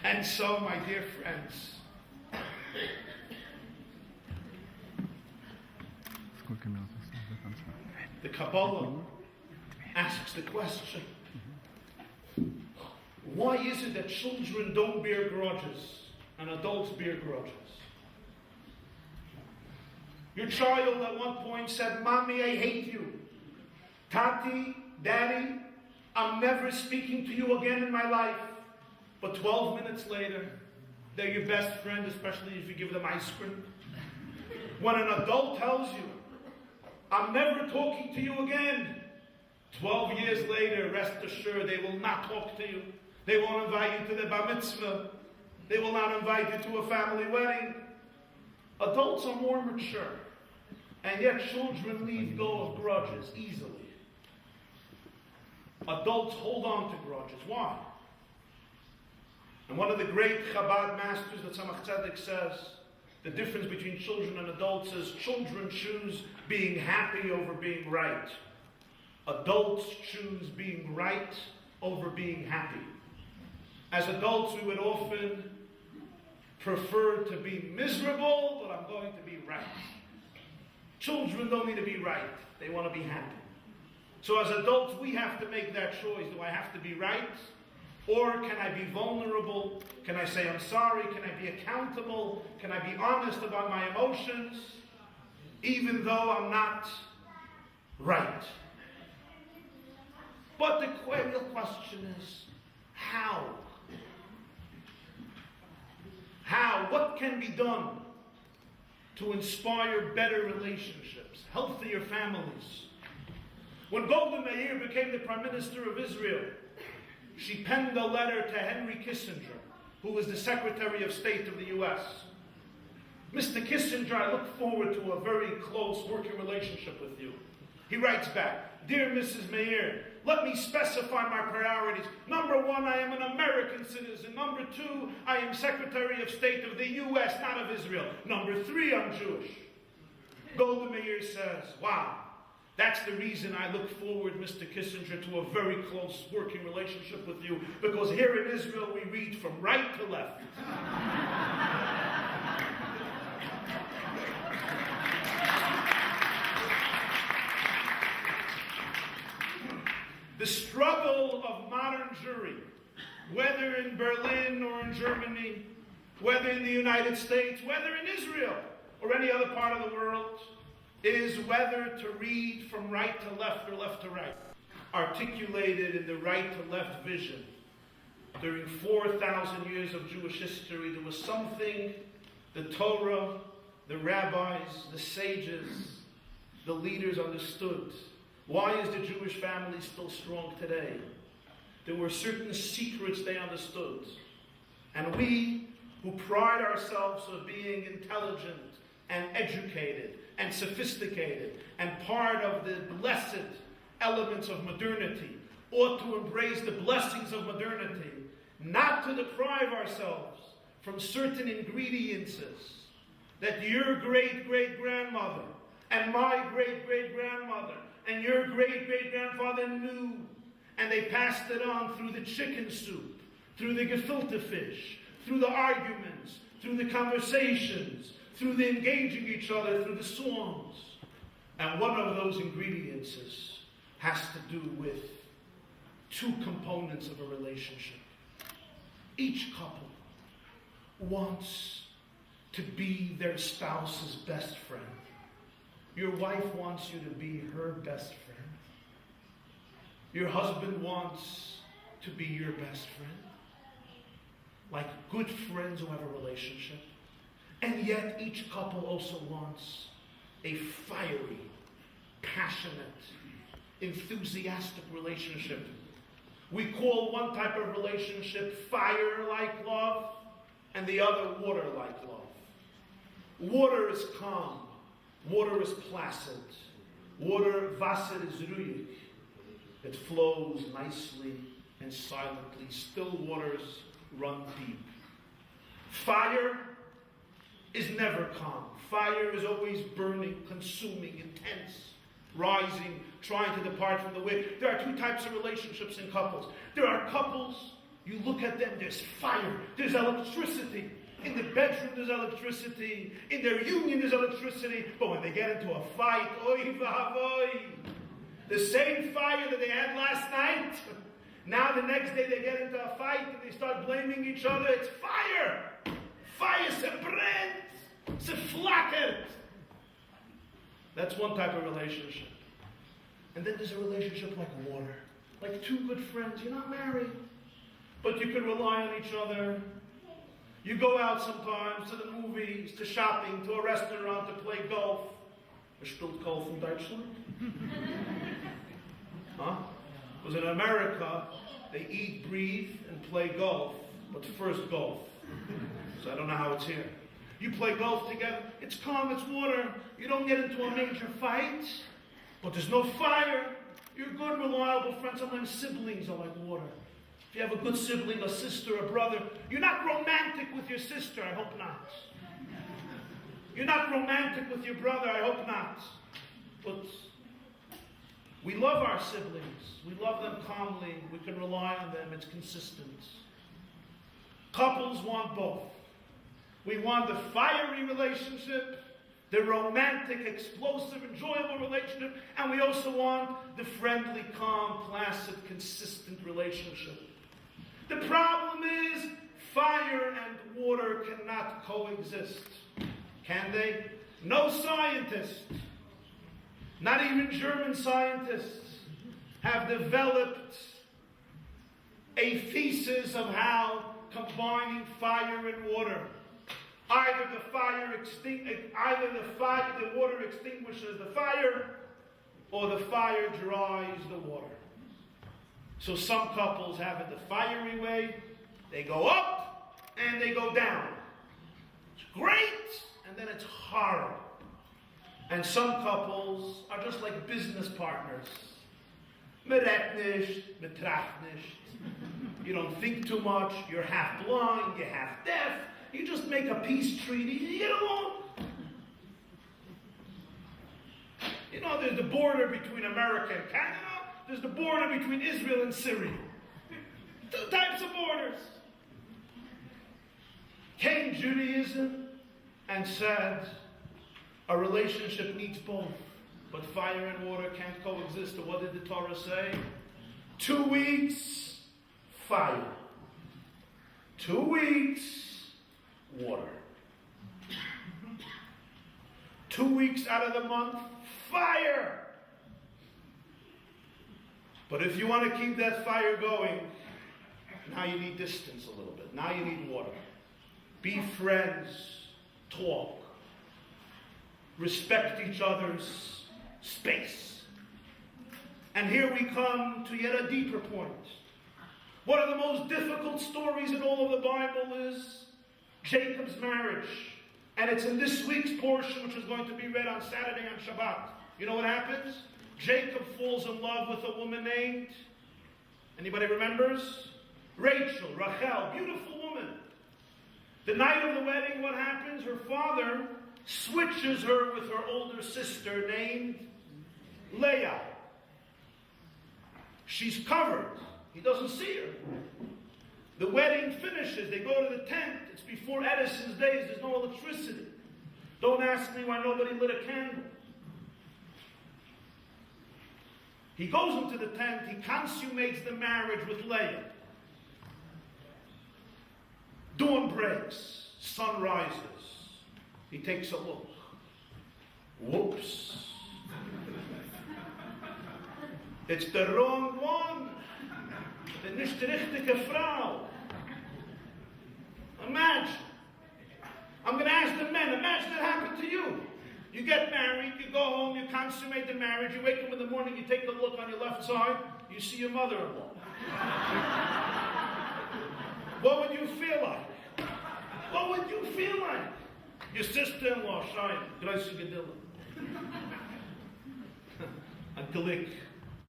And so, my dear friends, the Kabbalah asks the question, why is it that children don't bear grudges and adults bear grudges? Your child at one point said, Mommy, I hate you. Tati, Daddy, I'm never speaking to you again in my life. But 12 minutes later, they're your best friend, especially if you give them ice cream. When an adult tells you, I'm never talking to you again, 12 years later, rest assured, they will not talk to you. They won't invite you to the bar mitzvah. They will not invite you to a family wedding. Adults are more mature, and yet children leave go of grudges easily. Adults hold on to grudges. Why? And one of the great Chabad masters, the Tzemach Tzedek, says, the difference between children and adults is children choose being happy over being right. Adults choose being right over being happy. As adults, we would often prefer to be miserable, but I'm going to be right. Children don't need to be right. They want to be happy. So as adults, we have to make that choice. Do I have to be right? Or can I be vulnerable? Can I say I'm sorry? Can I be accountable? Can I be honest about my emotions? Even though I'm not right. But the real question is, how? How? What can be done to inspire better relationships, healthier families? When Golda Meir became the Prime Minister of Israel, she penned a letter to Henry Kissinger, who was the Secretary of State of the U.S. Mr. Kissinger, I look forward to a very close working relationship with you. He writes back, Dear Mrs. Meir, let me specify my priorities. Number one, I am an American citizen. Number two, I am Secretary of State of the U.S., not of Israel. Number three, I'm Jewish. Golda Meir says, wow. That's the reason I look forward, Mr. Kissinger, to a very close working relationship with you, because here in Israel we read from right to left. The struggle of modern Jewry, whether in Berlin or in Germany, whether in the United States, whether in Israel or any other part of the world, is whether to read from right to left or left to right, articulated in the right to left vision. During 4,000 years of Jewish history, there was something the Torah, the rabbis, the sages, the leaders understood. Why is the Jewish family still strong today? There were certain secrets they understood. And we, who pride ourselves on being intelligent and educated and sophisticated and part of the blessed elements of modernity, ought to embrace the blessings of modernity, not to deprive ourselves from certain ingredients that your great-great-grandmother and my great-great-grandmother and your great-great-grandfather knew, and they passed it on through the chicken soup, through the gefilte fish, through the arguments, through the conversations, through the engaging each other, through the songs. And one of those ingredients has to do with two components of a relationship. Each couple wants to be their spouse's best friend. Your wife wants you to be her best friend. Your husband wants to be your best friend. Like good friends who have a relationship. And yet each couple also wants a fiery, passionate, enthusiastic relationship. We call one type of relationship fire-like love, and the other water-like love. Water is calm. Water is placid. Water, Wasser is ruhig. It flows nicely and silently. Still waters run deep. Fire is never calm. Fire is always burning, consuming, intense. rising, trying to depart from the way. There are two types of relationships in couples. There are couples, you look at them, there's fire, there's electricity. In the bedroom there's electricity, in their union there's electricity, but when they get into a fight, oy vavoy, the same fire that they had last night, now the next day they get into a fight and they start blaming each other. It's fire! Fire se brennt, se flackert. That's one type of relationship. And then there's a relationship like water. Like two good friends. You're not married, but you can rely on each other. You go out sometimes to the movies, to shopping, to a restaurant, to play golf. Er spielt Golf in Deutschland? Huh? Because in America, they eat, breathe, and play golf, but first golf. So I don't know how it's here. You play golf together, it's calm, it's water. You don't get into a major fight, but there's no fire. You're good, reliable friends. Sometimes siblings are like water. If you have a good sibling, a sister, a brother, you're not romantic with your sister, I hope not. You're not romantic with your brother, I hope not. But we love our siblings. We love them calmly. We can rely on them. It's consistent. Couples want both. We want the fiery relationship, the romantic, explosive, enjoyable relationship, and we also want the friendly, calm, placid, consistent relationship. The problem is fire and water cannot coexist. Can they? No scientist, not even German scientists, have developed a thesis of how combining fire and water, either the water extinguishes the fire, or the fire dries the water. So some couples have it the fiery way. They go up and they go down. It's great, and then it's horrible. And some couples are just like business partners. Meret nicht, betracht nicht. You don't think too much. You're half blind, you're half deaf. You just make a peace treaty, you get along. You know, there's the border between America and Canada. There's the border between Israel and Syria. Two types of borders. Came Judaism and said, a relationship needs both, but fire and water can't coexist. So what did the Torah say? 2 weeks, fire. 2 weeks, water. 2 weeks out of the month, fire. But if you want to keep that fire going, now you need distance a little bit. Now you need water. Be friends. Talk. Respect each other's space. And here we come to yet a deeper point. One of the most difficult stories in all of the Bible is Jacob's marriage. And it's in this week's portion, which is going to be read on Saturday on Shabbat. You know what happens? Jacob falls in love with a woman named, anybody remembers? Rachel, beautiful woman. The night of the wedding, what happens? Her father switches her with her older sister named Leah. She's covered. He doesn't see her. The wedding finishes. They go to the tent. It's before Edison's days. There's no electricity. Don't ask me why nobody lit a candle. He goes into the tent. He consummates the marriage with Leah. Dawn breaks. Sun rises. He takes a look. Whoops. It's the wrong one. The nicht richtige Frau. Imagine. I'm going to ask the men, imagine that happened to you. You get married, you go home, you consummate the marriage, you wake up in the morning, you take a look on your left side, you see your mother-in-law. What would you feel like? What would you feel like? Your sister-in-law, Shine, Grace Gedilla. A Galik.